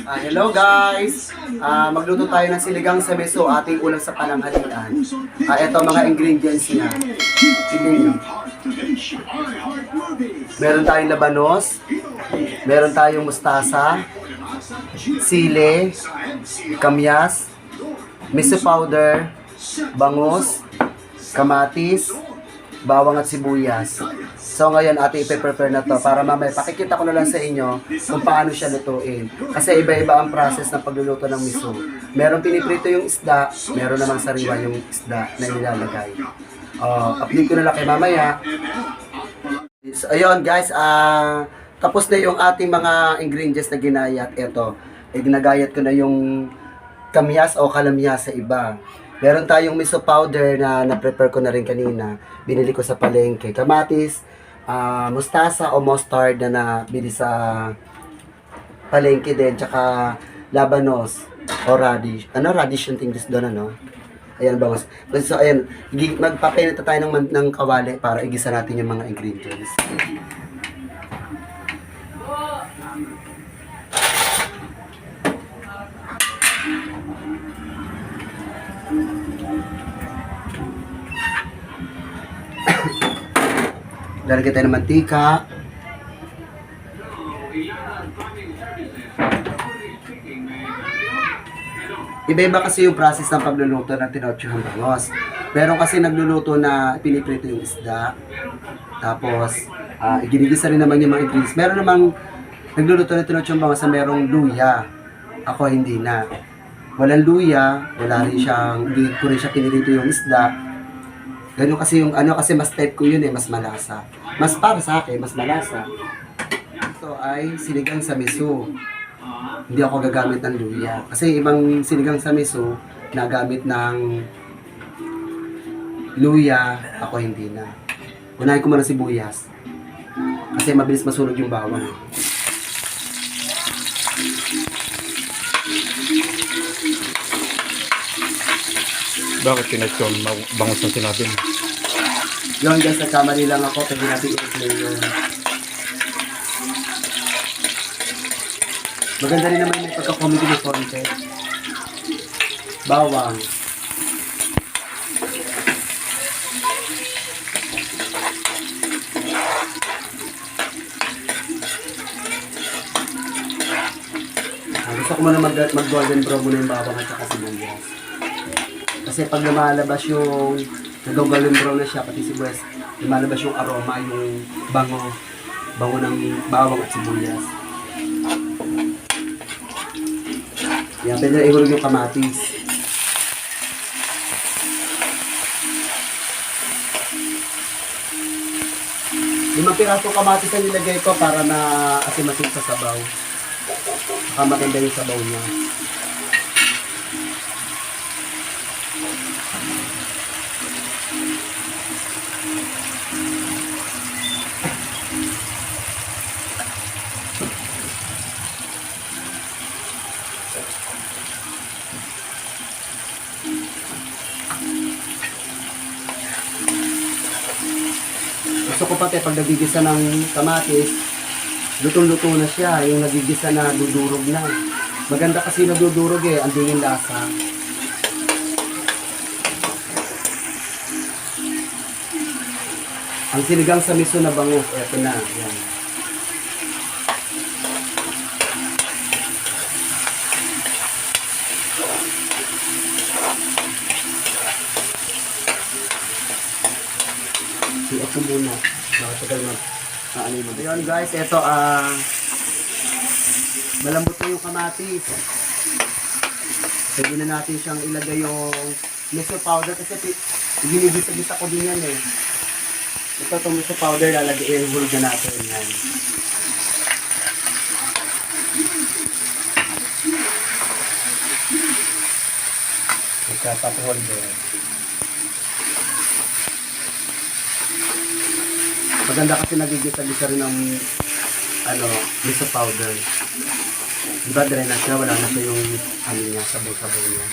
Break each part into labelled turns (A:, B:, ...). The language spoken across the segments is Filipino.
A: Hello guys! Magluto tayo ng sinigang sa meso, ating ulam sa pananghalian. Ito mga ingredients niya. Tignan nyo. Meron tayong labanos, meron tayong mustasa, sili, kamyas, miso powder, bangus, kamatis, bawang at sibuyas. So ngayon ating ipe-prepare na to para mamaya pakikita ko na lang sa inyo kung paano siya lutuin. Kasi iba-iba ang process ng pagluluto ng miso. Meron piniprito yung isda, meron namang sariwa yung isda na nilalagay. Update ko na lang kay mamaya. So ayun guys, tapos na yung ating mga ingredients na ginayat. Ito, ginagayat ko na yung kamyas o kalamyas sa iba. Meron tayong miso powder na na-prepare ko na rin kanina. Binili ko sa palengke. Kamatis, mustasa o mustard na nabili sa palengke din. Tsaka labanos o radish. Radish yung tingis doon, ano? Ayan, bangos. So, ayan, magpapainita tayo ng kawali para igisa natin yung mga ingredients. Lalagyan tayo ng mantika. Iba-iba kasi yung process ng pagluluto ng tinochong bangos. Meron kasi nagluluto na piniprito yung isda. Tapos, ginigisa rin naman yung mga ingredients. Meron namang nagluluto ng tinochong bangos na merong luya. Ako hindi na. Walang luya, wala rin siyang, hindi ko rin siya pinirito yung isda. Ganun kasi yung kasi mas type ko yun mas malasa. Mas para sa akin, mas malasa. Ito ay sinigang sa miso. Hindi ako gagamit ng luya. Kasi ibang sinigang sa miso, nagamit ng luya, ako hindi na. Unahin ko muna sibuyas. Kasi mabilis masunog yung bawang.
B: Bakit kinatyon bangus ng sinabi mo?
A: Yun guys, nagkamali lang ako. Pwede natin i-play yun. Maganda rin naman yung pagka-comedy ng konti. Bawang. Gusto ko muna mag-golden brown muna yung bawang at saka sibuyas. Kasi pag lumalabas yung nag-golden brown na siya, pati sibuyas, lumalabas yung aroma, yung bango ng bawang at sibuyas. Yan, pwede na ihulog yung kamatis. 5 pirasong kamatis na nilagay ko para na asim-asim sa sabaw. Saka maganda yung sabaw niya. Gusto ko pati pag nagigisa ng kamatis, lutong-luto na siya, yung nagigisa na dudurog na. Maganda kasi nadudurog ang dingin lasa. Ang sinigang sa miso na bangus, eto na, yan. Siap ko muna. Nakatagal na. Ayun guys, ito malambot na yung kamatis. Pwede na natin siyang ilagay yung miso powder kasi ginigisa-gisa ko din yan Ito itong miso powder lalagay, ihulog na natin yan. Ika-top-holder. Maganda kasi nagigisa-gisa rin ng miso powder. Diba dry na siya, wala na siya yung niya, sabaw-sabaw niya.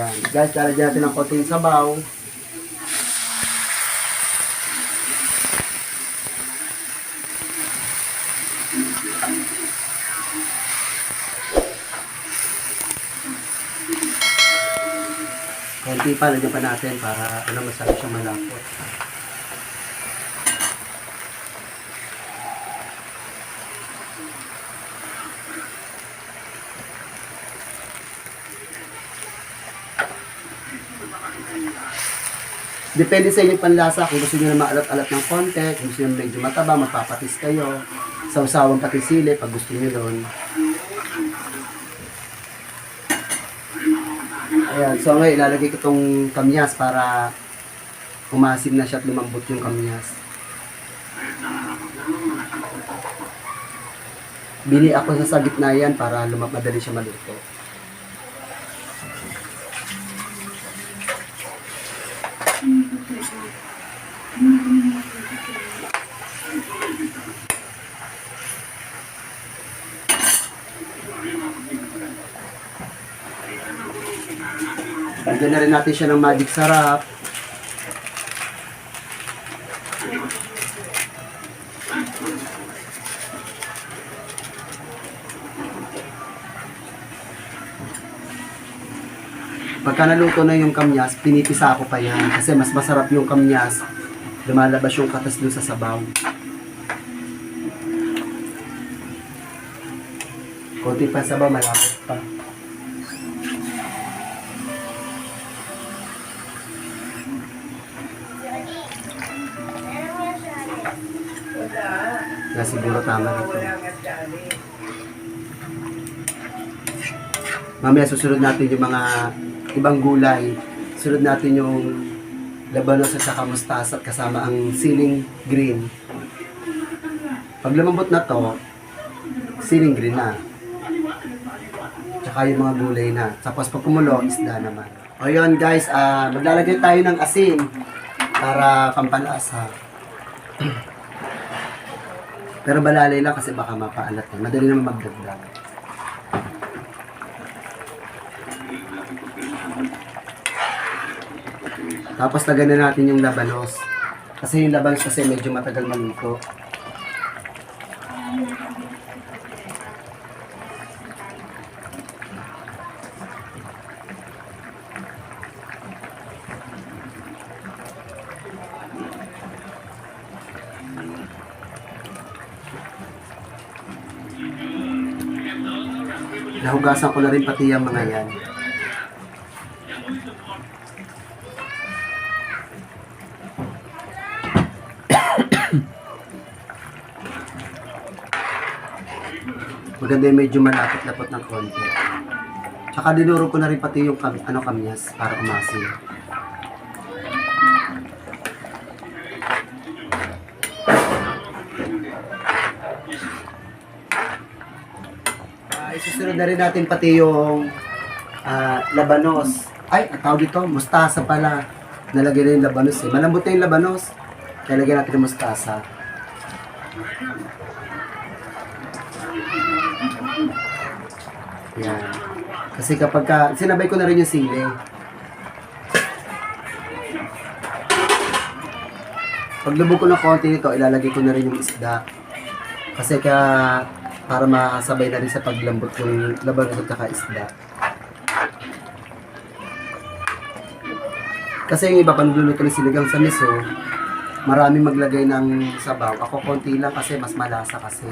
A: Ayan. Guys, lalagyan natin ng konting sabaw. Konti pa, lagyan pa natin para masyado siyang malapot. Depende sa inyong panlasa. Kung gusto nyo na maalat-alat ng konti, kung gusto nyo medyo mataba, magpapatis kayo. Sausawang pati sili, pag gusto nyo doon. Ayan, so ngayon ilalagay ko itong kamyas para umasim na siya at lumambot yung kamyas. Bili ako sa gitna yan para madali siya maluto. Lagyan na rin natin siya ng magic sarap. Pagka naluto na yung kamyas, pinipisa ko pa yan. Kasi mas masarap yung kamyas. Lumalabas yung katas dun sa sabaw. Konti pa sabaw, malapot pa. Na siguro tama na ito. Mamaya susunod natin yung mga ibang gulay. Sunod natin yung labanos at saka mustasa at kasama ang siling green. Pag lumambot na to, siling green na. Tsaka yung mga gulay na. Tapos pag kumulo, isda naman. O yun guys, maglalagay tayo ng asin para pampalasa. Pero balalay lang kasi baka mapaalat. Madali naman magdagdag. Tapos lagyan na natin yung labanos. Kasi yung labanos kasi medyo matagal maluto. Nahugasan ko na rin pati yung mga yan. Maganda yung medyo malapot-lapot ng konti. Tsaka dinuro ko na rin pati yung kamyas para umasin. Isusunod na rin natin pati yung labanos. Ay, ang tawag ito, mustasa pala. Nalagay na yung labanos eh. Malambot na yung labanos. Kaya lagyan natin yung mustasa. Yan. Kasi kapag sinabay ko na rin yung sili. Pag lubog ko na konti nito, ilalagay ko na rin yung isda. Kasi para makasabay na rin sa paglambot yung labanos at saka isda. Kasi yung iba, panluluto ng sinigang sa miso, maraming maglagay ng sabaw. Ako konti lang kasi mas malasa kasi.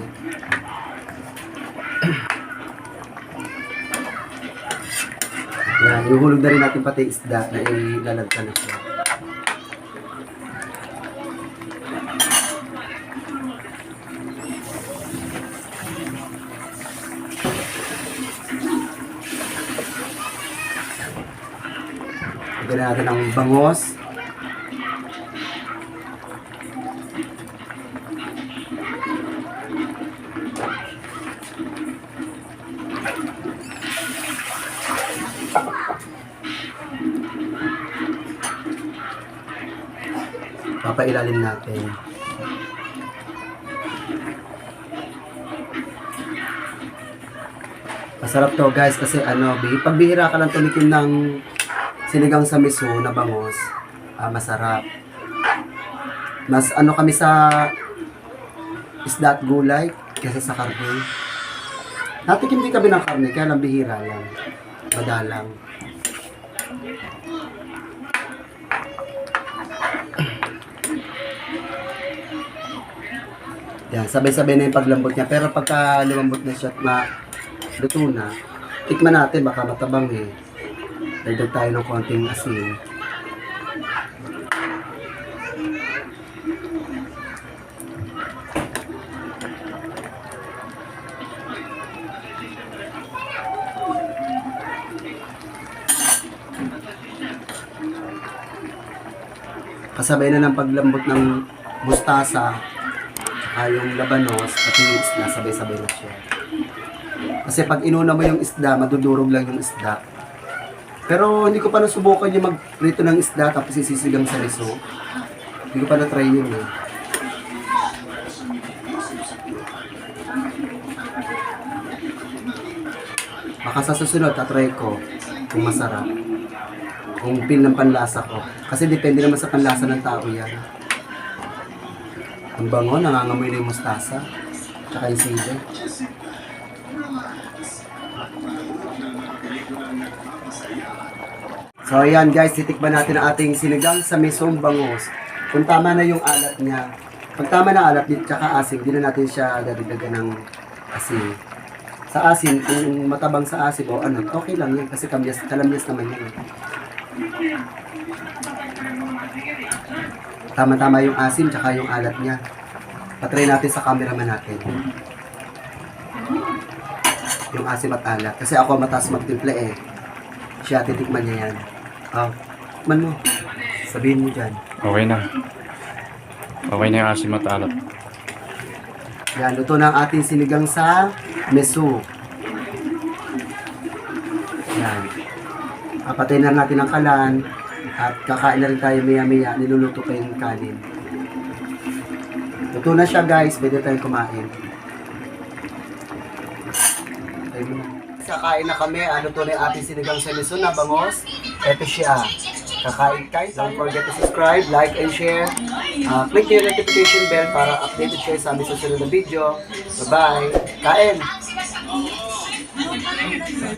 A: Yan, ihuhulog na rin natin pati isda na ilalagyan na siya. Lagyan natin ng bangos. Papailalim natin. Masarap to guys kasi pagbihira ka lang tumikim ng sinigang sa miso na bangos, masarap. Mas ano kami sa isda at gulay kaysa sa karne. Natikim din kami ng karne, kaya lang bihira lang. Madalang. Yan, sabay-sabay na yung paglambot niya. Pero pagka lumambot na siya at luto na, tikman natin, baka matabang eh. Dagdag tayo ng konting asin. Kasabay na ng paglambot ng mustasa, yung labanos at yung isda, sabay-sabay na siya. Kasi pag inuna mo yung isda, madudurog lang yung isda. Pero hindi ko pa nasubukan yung magprito ng isda tapos isisigang sa riso. Hindi ko pa na-try yun eh. Baka sa susunod, tatry ko kung masarap. Kung pin ng panlasa ko. Kasi depende naman sa panlasa ng tao yan. Ang bango, nangangamoy na yung mustasa. Tsaka yung sili. So ayan guys, titikman natin ang ating sinigang sa misong bangus. Kung tama na yung alat niya. Pag tama na alat, tsaka asin, hindi na natin siya dadagdagan ng asin. Sa asin, kung matabang sa asin o ano, okay lang yan kasi kalamyas naman yan. Tama-tama yung asin tsaka yung alat niya. Patry natin sa cameraman natin. Yung asim at alat. Kasi ako mataas magtimple eh. Siya titikman niya yan. Tikman mo. Sabihin mo dyan.
B: Okay na. Okay na yung asim at alat.
A: Yan, luto na ang ating sinigang sa meso. Yan. Papatayin na natin ang kalan. At kakain na rin tayo maya-maya. Niluluto pa yung kanin. Luto na siya guys. Pwede tayong kumain. Kakain na kami. Luto na yung ating sinigang sa meso na bangos. Ito siya. Kakain tayo. Don't forget to subscribe, like, and share. Click yung notification bell para updated kayo sa aming susunod na video. Bye-bye. Kain!